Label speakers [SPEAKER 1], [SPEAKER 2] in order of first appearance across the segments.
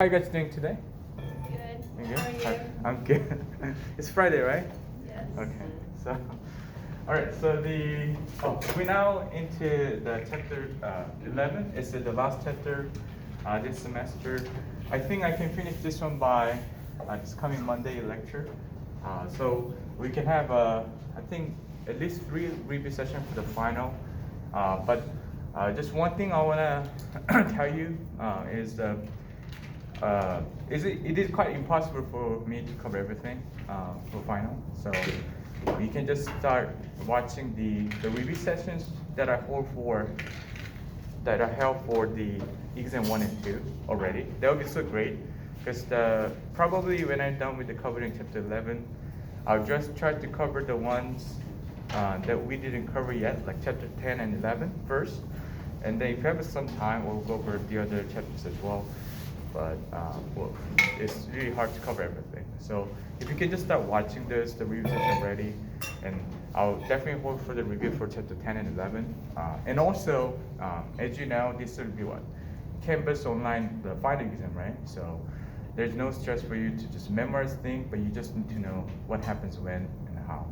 [SPEAKER 1] How you guys doing today?
[SPEAKER 2] Good.
[SPEAKER 1] You good?
[SPEAKER 2] How are you?
[SPEAKER 1] I'm good. It's Friday, right?
[SPEAKER 2] Yes.
[SPEAKER 1] Okay. So, all right. So we're now into the chapter 11. It's the last chapter this semester. I think I can finish this one by this coming Monday lecture. So we can have I think at least 3 review sessions for the final. But just one thing I wanna tell you is. It is quite impossible for me to cover everything for final. So you can just start watching the review sessions that I hold for that I held for the exam 1 and 2 already. That would be so great because probably when I'm done with the covering chapter 11, I'll just try to cover the ones that we didn't cover yet, like chapter 10 and 11 first. And then if you have some time, we'll go over the other chapters as well. But well, it's really hard to cover everything. So if you can just start watching the review session already, and I'll definitely hold for the review for chapter 10 and 11. And also, as you know, this will be what? Canvas online, the final exam, right? So there's no stress for you to just memorize things, but you just need to know what happens when and how.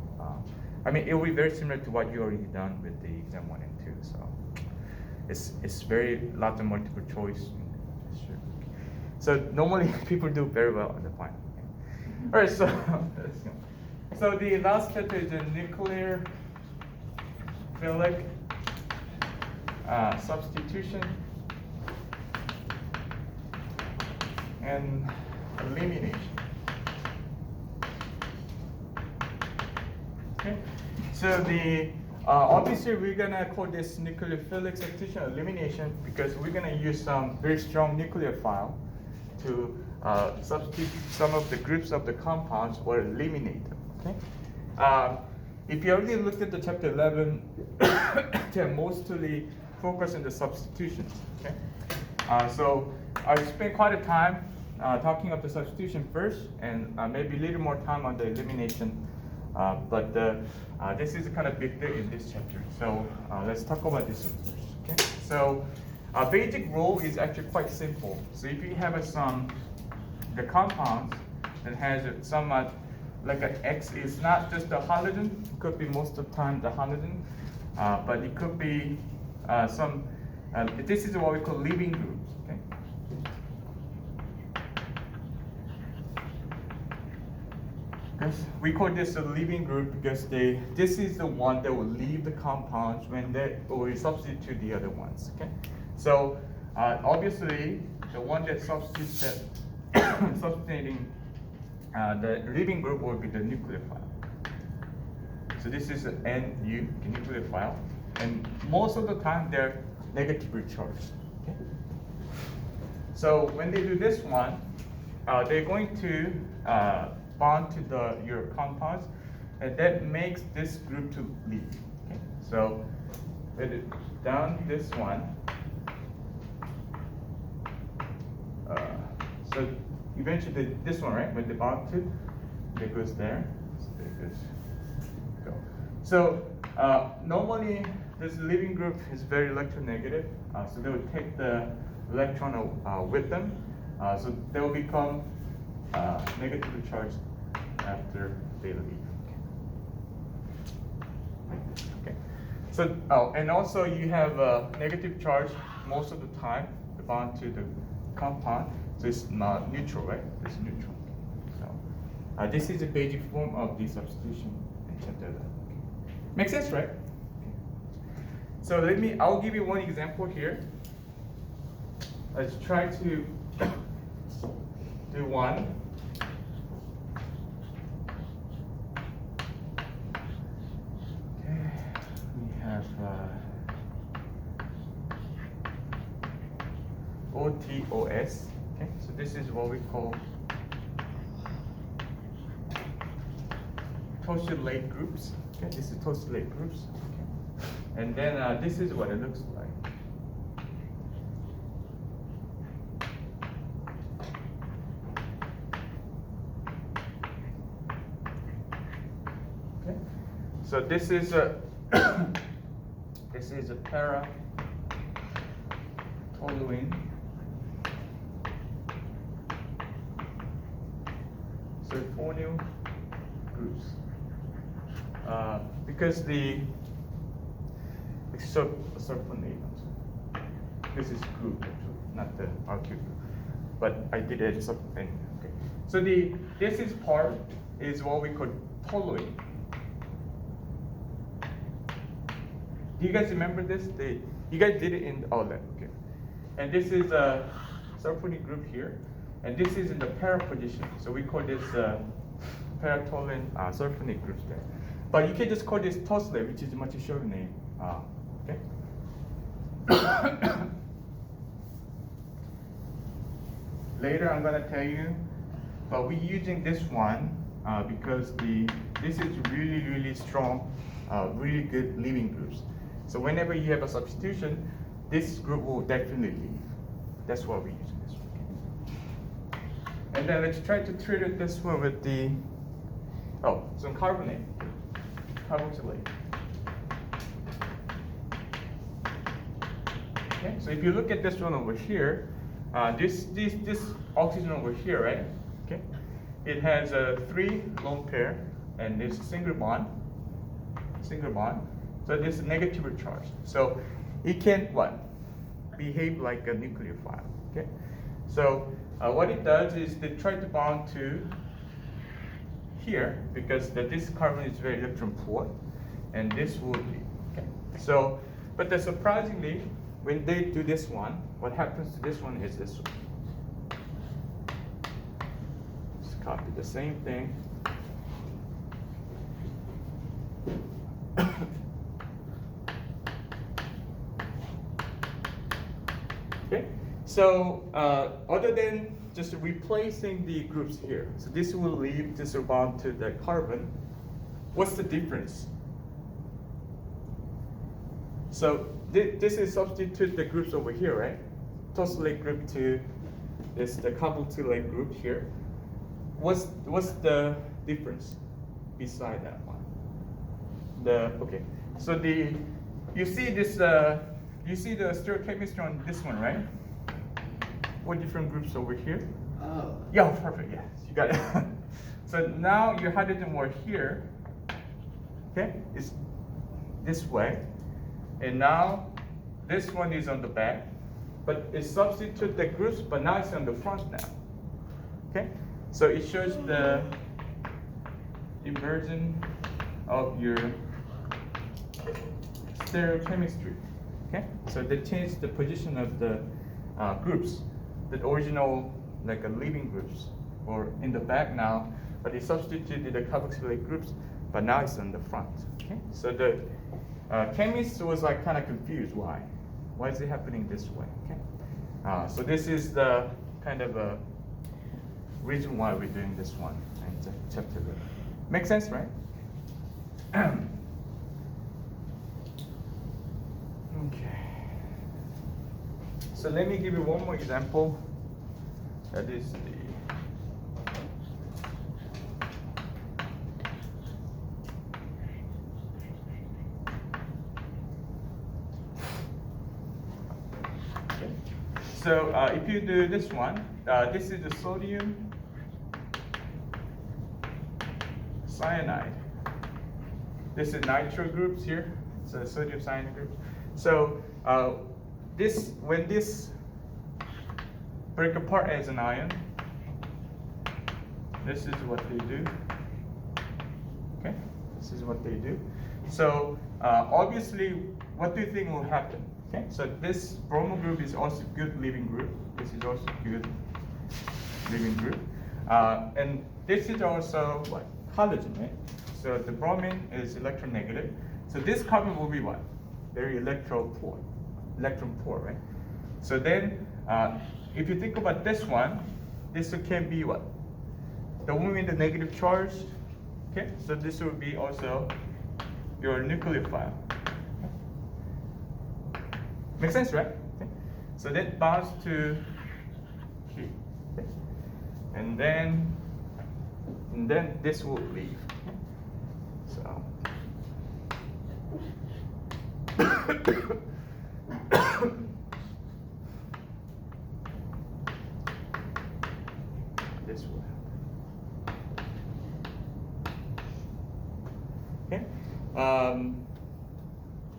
[SPEAKER 1] I mean, it will be very similar to what you already done with the exam 1 and 2. So it's very lots of multiple choice. Sure. So normally people do very well on the final. All right, so let's go. So the last chapter is a nuclear philic substitution and elimination. Okay, so obviously we're gonna call this nucleophilic substitution elimination because we're gonna use some very strong nucleophile to substitute some of the groups of the compounds or eliminate them. Okay. If you already looked at the chapter 11, they're mostly focused on the substitutions. Okay. So I spent quite a time talking about the substitution first, and maybe a little more time on the elimination. But this is a kind of big deal in this chapter. So let's talk about this one first. Okay. So basic rule is actually quite simple. So if you have the compounds that has somewhat like an X, is not just the halogen. It could be most of the time the halogen, but it could be some. This is what we call leaving groups. Okay. We call this a leaving group because this is the one that will leave the compounds when they will substitute the other ones. Okay, so obviously the one that substituting the leaving group will be the nucleophile. So this is an NU nucleophile, and most of the time they're negatively charged. Okay, so when they do this one, they're going to bond to your compounds, and that makes this group to leave. Okay? So let it down this one. So eventually this one, right? When they bond to, it goes there. So there goes. Go. So normally this leaving group is very electronegative. So they will take the electron with them. So they will become negatively charged after they leave. Okay. So and also you have a negative charge most of the time to bond to the compound. So it's not neutral, right? It's neutral. So this is the basic form of the substitution in chapter 11. Okay. Makes sense, right? Okay. So I'll give you one example here. Let's try to do one. Okay, we have OTOS. Okay, so this is what we call tosylate groups. Okay, this is tosylate groups. Okay, and then this is what it looks like. Okay, so this is a this is a para-toluene sulfonyl groups. Because the sulfonate, this is group actually, not the alkyl group. But I did it something. Okay. So this is part is what we call toluene. Do you guys remember this? You guys did it in the lab, okay. And this is a sulfonyl group here, and this is in the para position. So we call this paratoluene sulfonate groups there. But you can just call this tosylate, which is a much shorter name. Okay. Later I'm gonna tell you, but we're using this one because this is really strong, really good leaving groups. So whenever you have a substitution, this group will definitely leave. That's why we're using this one. And then let's try to treat it this one with some carbonate, carboxylate. Okay, so if you look at this one over here, this oxygen over here, right? Okay, it has 3 lone pair and this single bond. So this is negatively charged. So it can behave like a nucleophile. Okay, so what it does is they try to bond to here because this carbon is very electron poor, and this will be okay. So, but surprisingly, when they do this one, what happens to this one is this one. Just copy the same thing. Okay, so other than just replacing the groups here, so this will leave this bond to the carbon. What's the difference? So this is substitute the groups over here, right? Tosylate group to the carboxylate group here. What's the difference beside that one? Okay. So you see this you see the stereochemistry on this one, right? What different groups over here?
[SPEAKER 2] Oh.
[SPEAKER 1] Yeah, perfect. Yes, you got it. So now your hydrogen were here. Okay, it's this way, and now this one is on the back, but it substitutes the groups, but now it's on the front now. Okay, so it shows the inversion of your stereochemistry. Okay, so they changed the position of the groups, the original like leaving groups, or in the back now, but they substituted the carboxylate groups, but now it's on the front. Okay, so the chemist was like kind of confused. Why is it happening this way? Okay, so this is the kind of a reason why we're doing this one in chapter. Make sense, right? Okay. So let me give you one more example. That is So if you do this one, this is the sodium cyanide. This is nitro groups here, so sodium cyanide groups. So when this break apart as an ion, this is what they do. Okay, this is what they do. So obviously, what do you think will happen? Okay, so this bromo group is also good leaving group. This is also good leaving group, and this is also what? Halogen, right? So the bromine is electronegative. So this carbon will be what? Very electron poor, right? So then, if you think about this one, this can be what? The one with the negative charge. Okay, so this will be also your nucleophile. Makes sense, right? Okay. So that bonds to here, okay. and then this will leave. So this will happen. Okay,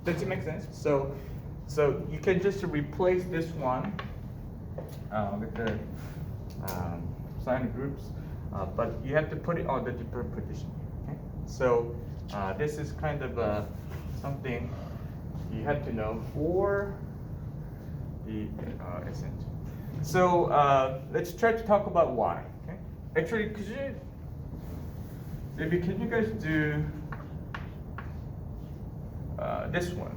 [SPEAKER 1] does it make sense? So you can just replace this one with the sign groups, but you have to put it on the different position. Okay, so this is kind of something you have to know for the essence. So let's try to talk about why. Okay, actually, can you guys do this one?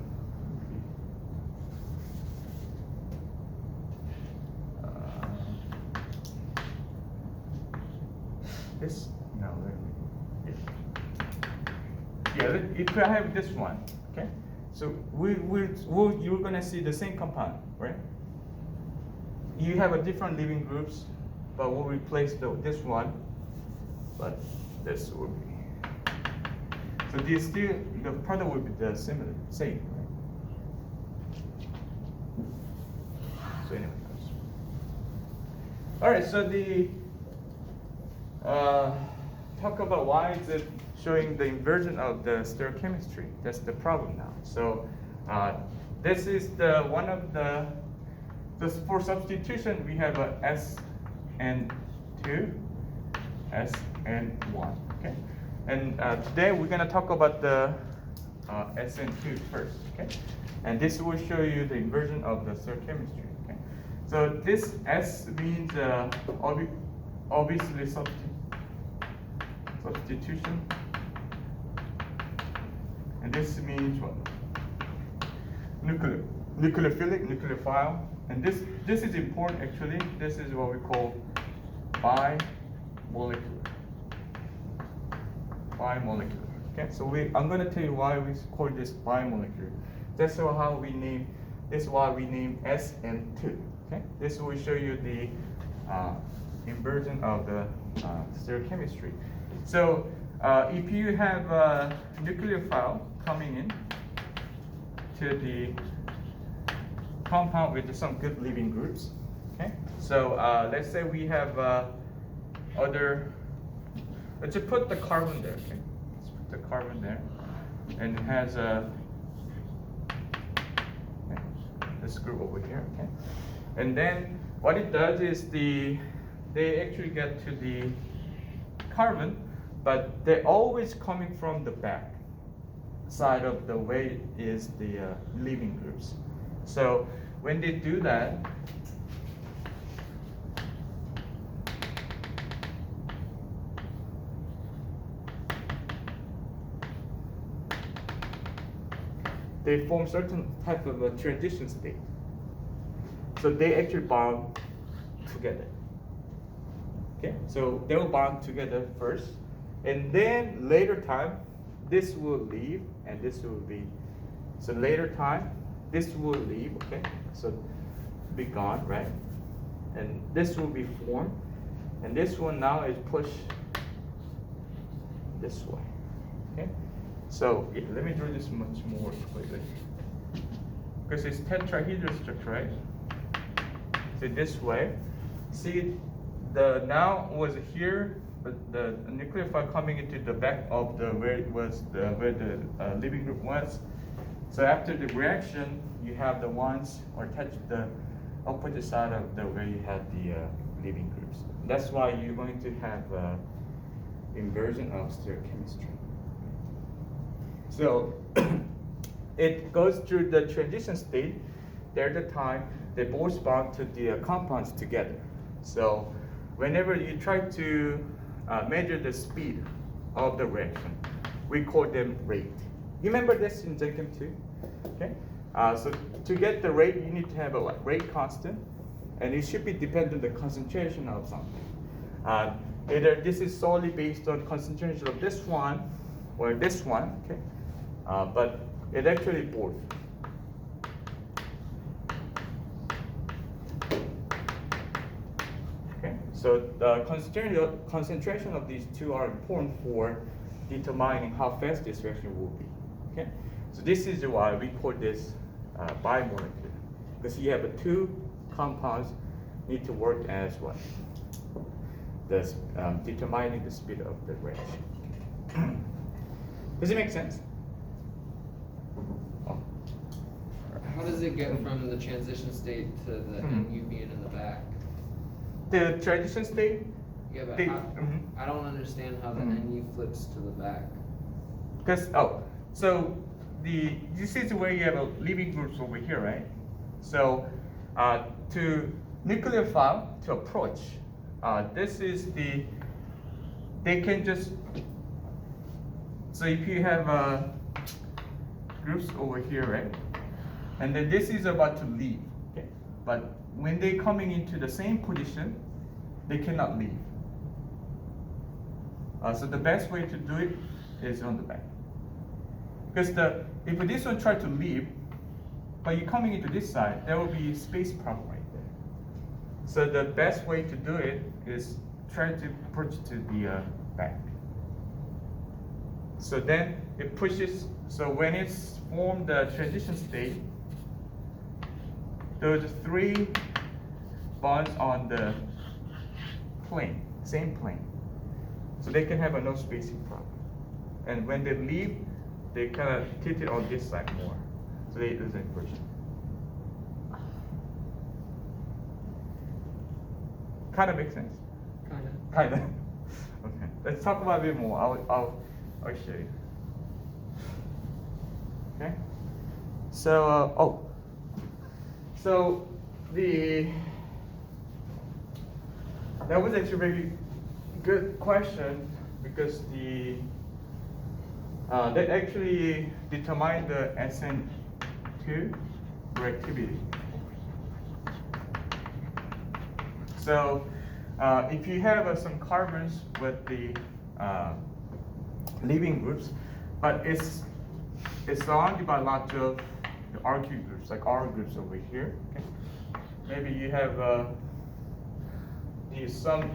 [SPEAKER 1] This no, yeah. If I have this one, okay. So you're gonna see the same compound, right? You have a different living groups, but we'll replace this one, but this will be. So the product will be the same, right? So anyway, all right. So talk about why is it showing the inversion of the stereochemistry. That's the problem now. So this is the one of the for substitution we have a SN2, SN1. Okay, and today we're gonna talk about the SN2 first. Okay, and this will show you the inversion of the stereochemistry. Okay, so this S means obviously substitution, and this means what? Nucleophilic, nucleophile, and this is important actually. This is what we call bimolecular. Okay, so I'm going to tell you why we call this bimolecular. That's how we name. This is why we name SN2. Okay, this will show you the inversion of the stereochemistry. So if you have a nucleophile coming in to the compound with some good living groups, okay? So let's say we have let's just put the carbon there, okay? Let's put the carbon there, and it has this group over here, okay? And then what it does is they actually get to the carbon, but they're always coming from the back side of the way is the living groups. So when they do that, they form certain type of a transition state. So they actually bond together. Okay, so they will bond together first, and then later time, this will leave, and this will be. So later time, this will leave. Okay, so be gone, right? And this will be formed, and this one now is pushed this way. Okay, so let me draw this much more quickly because it's tetrahedral structure, right? So this way, see. The now was here, but the nucleophile coming into the back of the where the living group was. So after the reaction, you have the ones or touch the opposite side of the where you had the living groups. That's why you're going to have inversion of stereochemistry. So it goes through the transition state. There's the time they both bond to the compounds together. So whenever you try to measure the speed of the reaction, we call them rate. You remember this in Gen Chem 2? Okay. So to get the rate, you need to have a rate constant, and it should be dependent on the concentration of something. Either this is solely based on concentration of this one or this one. Okay. But it actually both. So the concentration of these two are important for determining how fast this reaction will be. Okay, so this is why we call this bimolecular, because you have two compounds need to work as one. Thus, determining the speed of the reaction. Does it make sense? Oh.
[SPEAKER 2] How does it get from the transition state to the NU being in the back?
[SPEAKER 1] The transition state?
[SPEAKER 2] Yeah, but
[SPEAKER 1] They-
[SPEAKER 2] I don't understand how the NU flips to the back.
[SPEAKER 1] Because, so this is where you have a living groups over here, right? So to nucleophile to approach, this is they can just, so if you have groups over here, right? And then this is about to leave, okay? But when they coming into the same position, they cannot leave. So the best way to do it is on the back. Because if this one try to leave, but you're coming into this side, there will be space problem right there. So the best way to do it is try to push to the back. So then it pushes, so when it's formed the transition state, those 3 bonds on the plane, same plane. So they can have a no spacing problem. And when they leave, they kind of tilt it on this side more. So they doesn't push. Kind of makes sense. Kind of. Okay. Let's talk about it a bit more. I'll show you. Okay. So so that was actually a very good question because that actually determined the SN2 reactivity. So if you have some carbons with the leaving groups, but it's surrounded by lots of the RQ groups, like R groups over here. Okay? Maybe you have some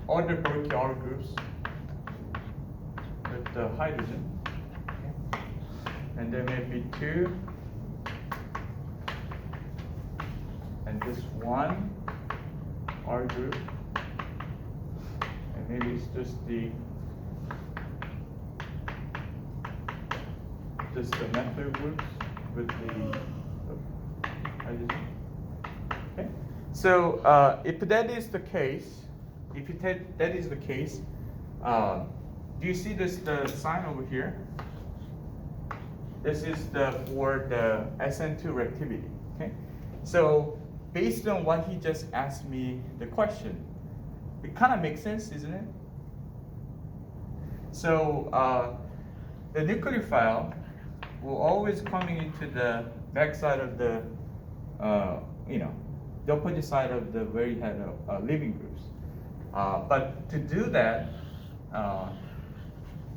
[SPEAKER 1] other Berkey R groups with the hydrogen, okay? And there may be 2, and this 1 R group, and maybe it's just the methyl groups with the hydrogen. Okay. So if that is the case, do you see the sign over here? This is for the SN2 reactivity. Okay. So based on what he just asked me the question, it kind of makes sense, isn't it? So the nucleophile will always coming into the backside of the the opposite side of the where you had living groups. But to do that,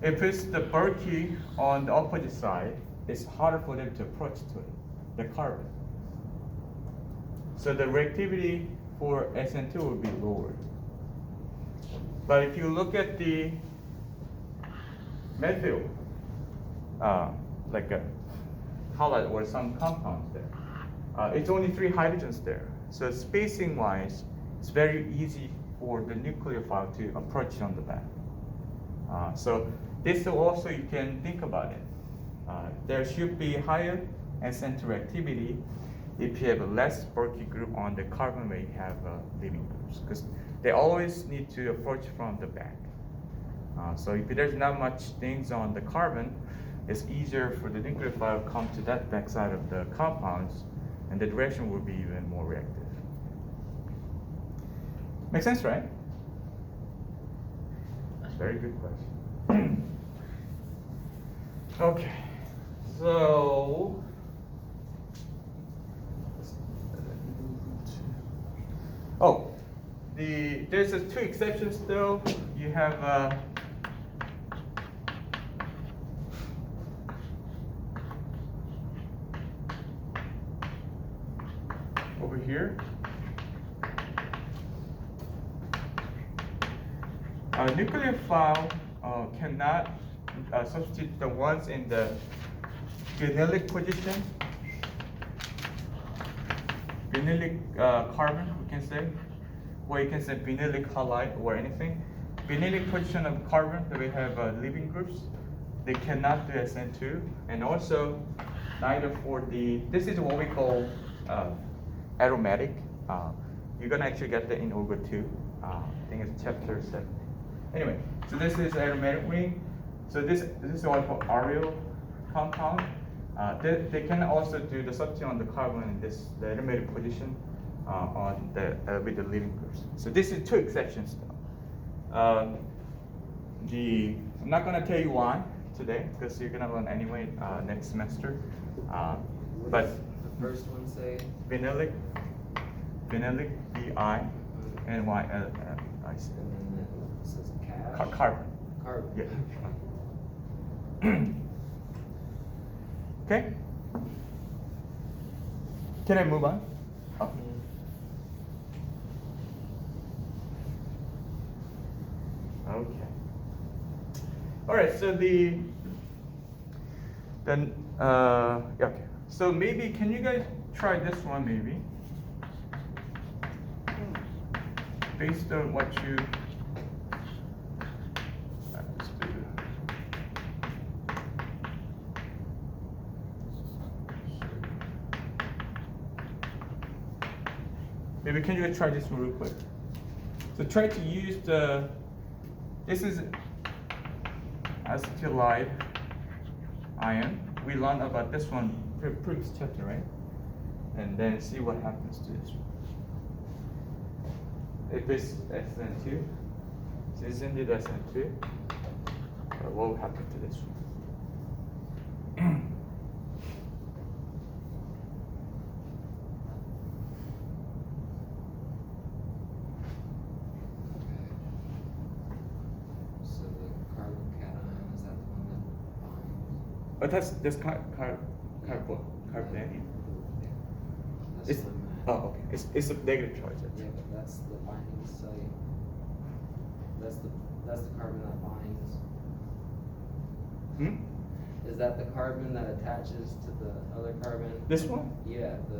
[SPEAKER 1] if it's the Berkey on the opposite side, it's harder for them to approach to it, the carbon. So the reactivity for SN2 will be lower. But if you look at the methyl, like a halide or some compounds there, it's only 3 hydrogens there. So spacing wise, it's very easy for the nucleophile to approach on the back. So this also you can think about it. There should be higher SN2 reactivity if you have a less Berkey group on the carbon where you have leaving groups, because they always need to approach from the back. So if there's not much things on the carbon, it's easier for the nucleophile to come to that backside of the compounds, and the direction will be even more reactive. Make sense, right? That's a very good question. Okay, so there's 2 exceptions though. You have over here. Nucleophile cannot substitute the ones in the vinylic position. Vinylic carbon, we can say, or you can say vinylic halide or anything. Vinylic position of carbon that we have living groups, they cannot do SN2, and also neither for the, this is what we call aromatic. You're gonna actually get that in Olga 2. I think it's chapter 7. Anyway, so this is aromatic ring. So this is what we call aryl compound. They can also do the substitute on the carbon in this the aromatic position on the with the leaving groups. So this is 2 exceptions though. I'm not gonna tell you why today because you're gonna learn anyway next semester.
[SPEAKER 2] What
[SPEAKER 1] But
[SPEAKER 2] does the first one say?
[SPEAKER 1] vinylic, VI and YL. I see.
[SPEAKER 2] And then it says cash.
[SPEAKER 1] Carbon.
[SPEAKER 2] Carbon.
[SPEAKER 1] Yeah. Okay. Can I move on? Oh. Okay. All right. So yeah, okay. So maybe can you guys try this one maybe? Based on what you. Let's do. Maybe can you guys try this one real quick? So try to use this is acetylide ion. We learned about this one previous chapter, right? And then see what happens to this one. If it's SN2, so it's indeed SN2, what will happen to this one?
[SPEAKER 2] So the carbon cation, is that the one that binds?
[SPEAKER 1] Oh, that's carbon.
[SPEAKER 2] Yeah. That's
[SPEAKER 1] It's,
[SPEAKER 2] the one that.
[SPEAKER 1] oh, okay. It's a negative charge.
[SPEAKER 2] Yeah, but that's the binding site. That's the carbon that binds.
[SPEAKER 1] Hmm?
[SPEAKER 2] Is that the carbon that attaches to the other carbon?
[SPEAKER 1] This one?
[SPEAKER 2] Yeah, the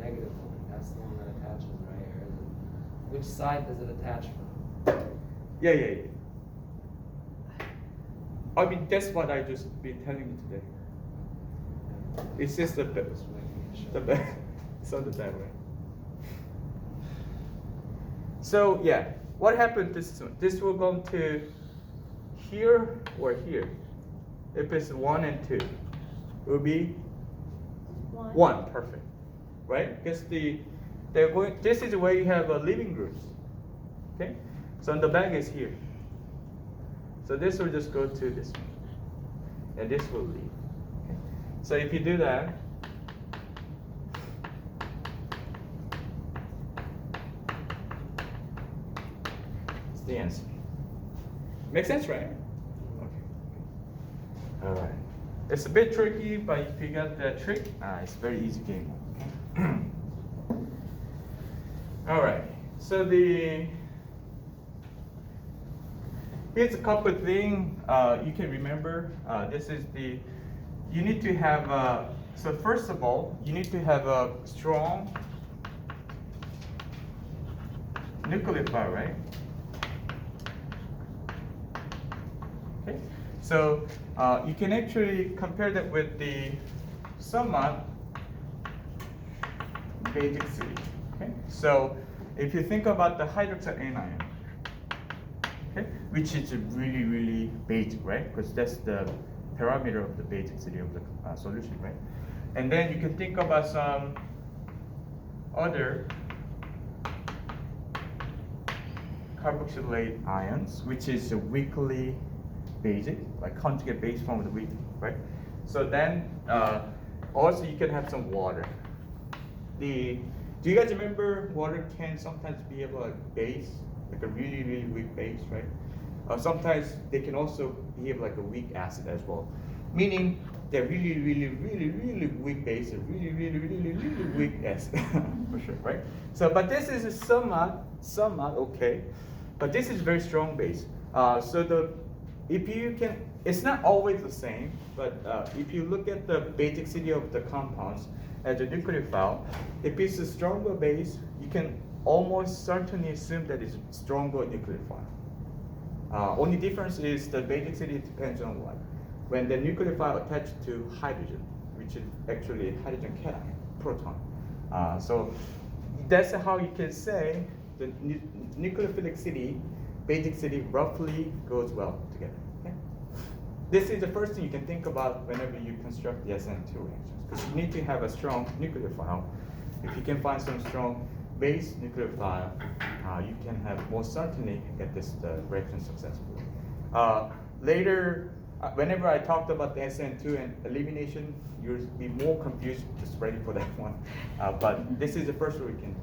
[SPEAKER 2] negative one. That's the one that attaches, right? Or is it, which side does it attach from?
[SPEAKER 1] Yeah. I mean, that's what I just been telling you today. It's just the best.
[SPEAKER 2] Just making sure.
[SPEAKER 1] The best. It's on the bad way. So yeah, what happened this one? This will go to here or here. If it's 1 and 2, it will be 1. Perfect, right? Because they're going. This is where you have living groups. Okay, so the back is here. So this will just go to this one, and this will leave. Okay. So if you do that. The answer. Makes sense, right? Okay. All right. It's a bit tricky, but if you got the trick, it's a very easy game. Okay. All right. So here's a couple of things you can remember. This is you need to have. So first of all, you need to have a strong nucleophile, right? Okay, so you can actually compare that with the somewhat basic city. Okay, so if you think about the hydroxide anion, okay, which is really, really basic, right? Because that's the parameter of the basicity of the solution, right? And then you can think about some other carboxylate ions, which is a weakly basic, like conjugate base form of the weak, right? So then also you can have some water. Do you guys remember water can sometimes be able like base, like a really, really weak base, right? Sometimes they can also behave like a weak acid as well, meaning they're really, really, really, really weak base and really, really, really, really weak acid for sure, right? So, but this is somewhat okay, but this is very strong base. If you can, it's not always the same, but if you look at the basicity of the compounds as a nucleophile, if it's a stronger base, you can almost certainly assume that it's stronger nucleophile. Only difference is the basicity depends on what? when the nucleophile attached to hydrogen, which is actually hydrogen cation, proton. So that's how you can say the nucleophilicity, basicity roughly goes well together. Okay? This is the first thing you can think about whenever you construct the SN2 reactions, because you need to have a strong nucleophile. If you can find some strong base nucleophile, you can have most certainly get this reaction successfully. Later, whenever I talked about the SN2 and elimination, you'll be more confused. Just ready for that one. But this is the first one we can.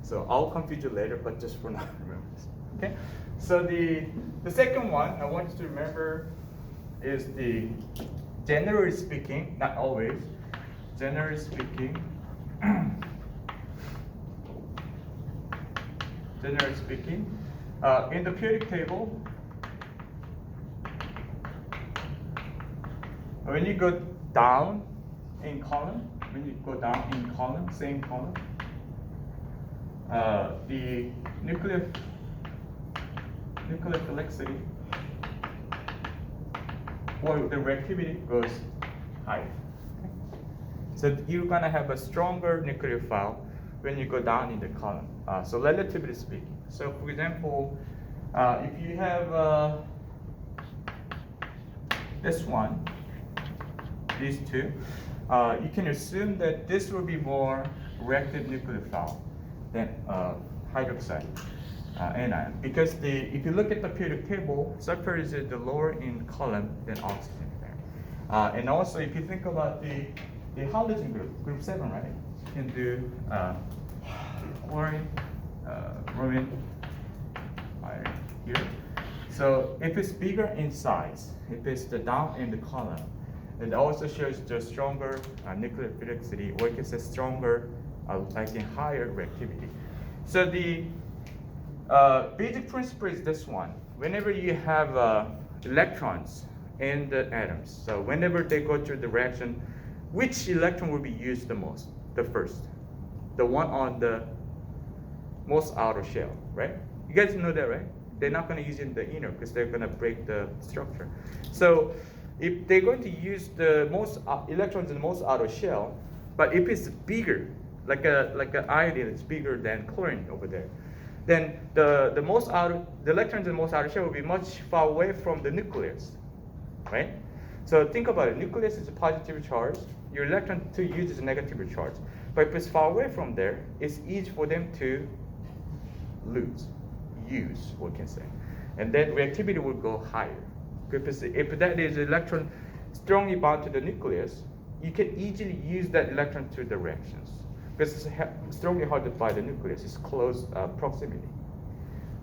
[SPEAKER 1] So I'll confuse you later, but just for now, remember this. Okay. So the second one I want you to remember is the, generally speaking, not always, generally speaking. Generally speaking, in the periodic table, when you go down in column, same column, the nucleophilicity or the reactivity goes higher. Okay? So you're gonna have a stronger nucleophile when you go down in the column. So relatively speaking. So for example, if you have this one, these two, you can assume that this will be more reactive nucleophile than hydroxide anion. Because if you look at the periodic table, sulfur is the lower in column than oxygen there. And also if you think about the halogen group 7, right? You can do chlorine, bromine, iron here. So if it's bigger in size, if it's the down in the column, it also shows the stronger nucleophilicity, or it can say stronger, like in higher reactivity. So the basic principle is this one. Whenever you have electrons in the atoms, so whenever they go through the reaction, which electron will be used the most? The first. The one on the most outer shell, right? You guys know that, right? They're not going to use it in the inner because they're going to break the structure. So if they're going to use the most electrons in the most outer shell, but if it's bigger, like an iodine that's bigger than chlorine over there, then the electrons in the most outer shell will be much far away from the nucleus, right? So think about it. Nucleus is a positive charge. Your electron to use is a negative charge. But if it's far away from there, it's easy for them to use, we can say. And then reactivity will go higher. Because if that is electron strongly bound to the nucleus, you can easily use that electron to the reactions. Because it's strongly held by the nucleus, it's close proximity.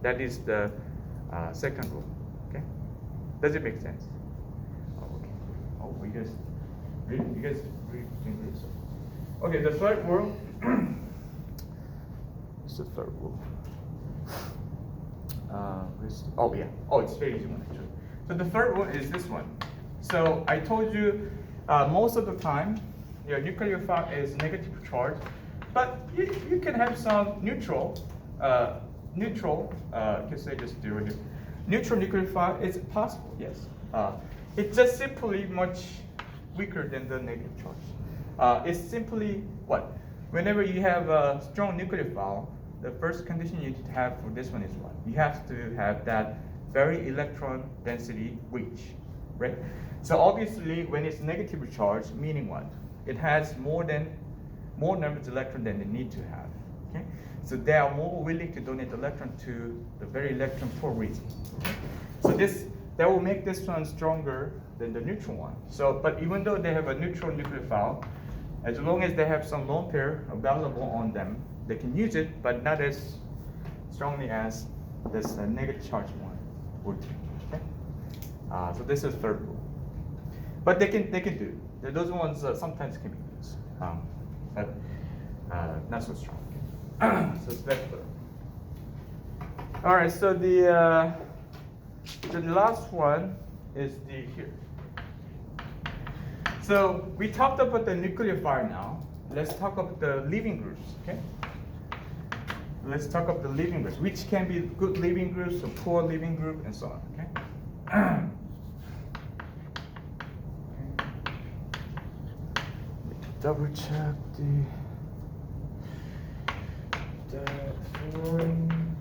[SPEAKER 1] That is the second rule. Okay? Does it make sense? Oh, okay. Oh, you guys can read this. Okay, the third rule. What's the third rule? Oh yeah. Oh, it's very easy one actually. So the third one is this one. So I told you most of the time your nucleophile is negative charge, but you can have some neutral. Can say just do it here. Neutral nucleophile is possible. Yes. It's just simply much weaker than the negative charge. It's simply what? Whenever you have a strong nucleophile, the first condition you need to have for this one is what? You have to have that very electron density rich, right? So obviously, when it's negatively charged, meaning what? It has more numbers of electrons than they need to have. Okay, so they are more willing to donate electron to the very electron poor region. So that will make this one stronger than the neutral one. So, but even though they have a neutral nucleophile, as long as they have some lone pair available on them, they can use it, but not as strongly as this negative charge one would. Okay? So this is third rule. But they can do. Those ones sometimes can be used, but not so strong. So it's better. All right. So the last one is here. So we talked about the nucleophile now. Let's talk about the leaving groups. Okay. Let's talk about the leaving groups, which can be good leaving groups or poor leaving group, and so on. Okay. double check the fluorine,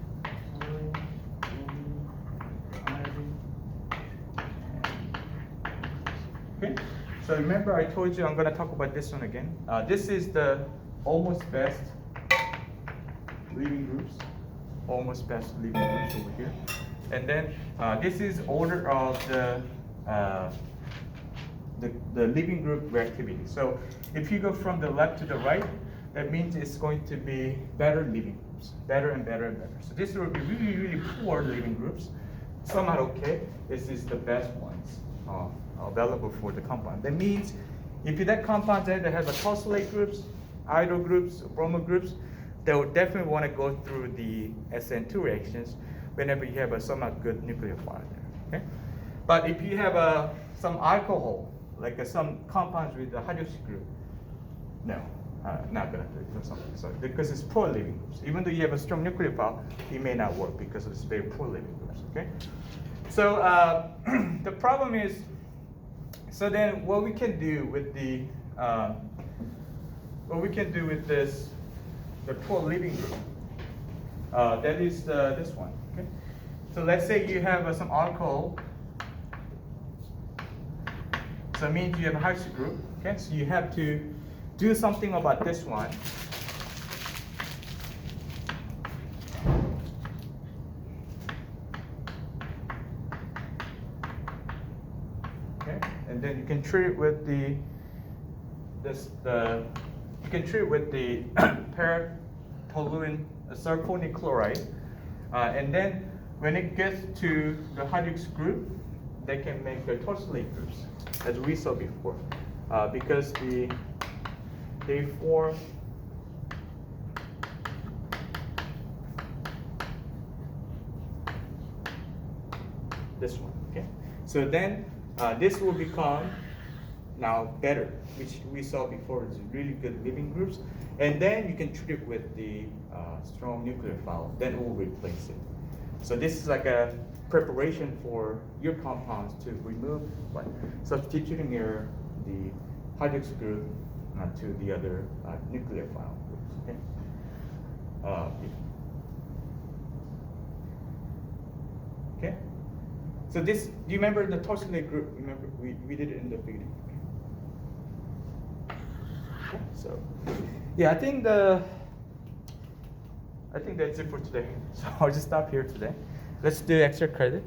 [SPEAKER 1] iodine. Okay, so remember I told you I'm gonna talk about this one again. This is the almost best living groups, almost best living groups over here. And then this is order of the living group reactivity. So if you go from the left to the right, that means it's going to be better living groups, better and better and better. So this will be really, really poor living groups. Some are okay. This is the best ones available for the compound. That means if that compound that has a tosylate groups, iodo groups, bromo groups, they will definitely want to go through the SN2 reactions whenever you have a somewhat good nucleophile there. Okay? But if you have some alcohol, like some compounds with the hydroxy group, no, not gonna do it or something. So because it's poor living groups. Even though you have a strong nucleophile, it may not work because it's very poor living groups. Okay. So the problem is, so then what we can do with the poor living group, that is this one. Okay. So let's say you have some alcohol. So it means you have a hydroxy group. Okay. So you have to do something about this one. Okay, and then you can treat it with the paratoluene zirconium chloride, and then when it gets to the hydroxy group, they can make the tosylate groups, as we saw before, because they form this one. Okay, so then this will become now better, which we saw before. It's really good living groups, and then you can treat it with the strong nucleophile. Then it will replace it. So this is like a preparation for your compounds to remove, like substituting the hydroxy group to the other nucleophile groups. Okay. Okay. So this, do you remember the tosylate group? Remember we did it in the beginning. Okay. So yeah, I think that's it for today. So I'll just stop here today. Let's do extra credit.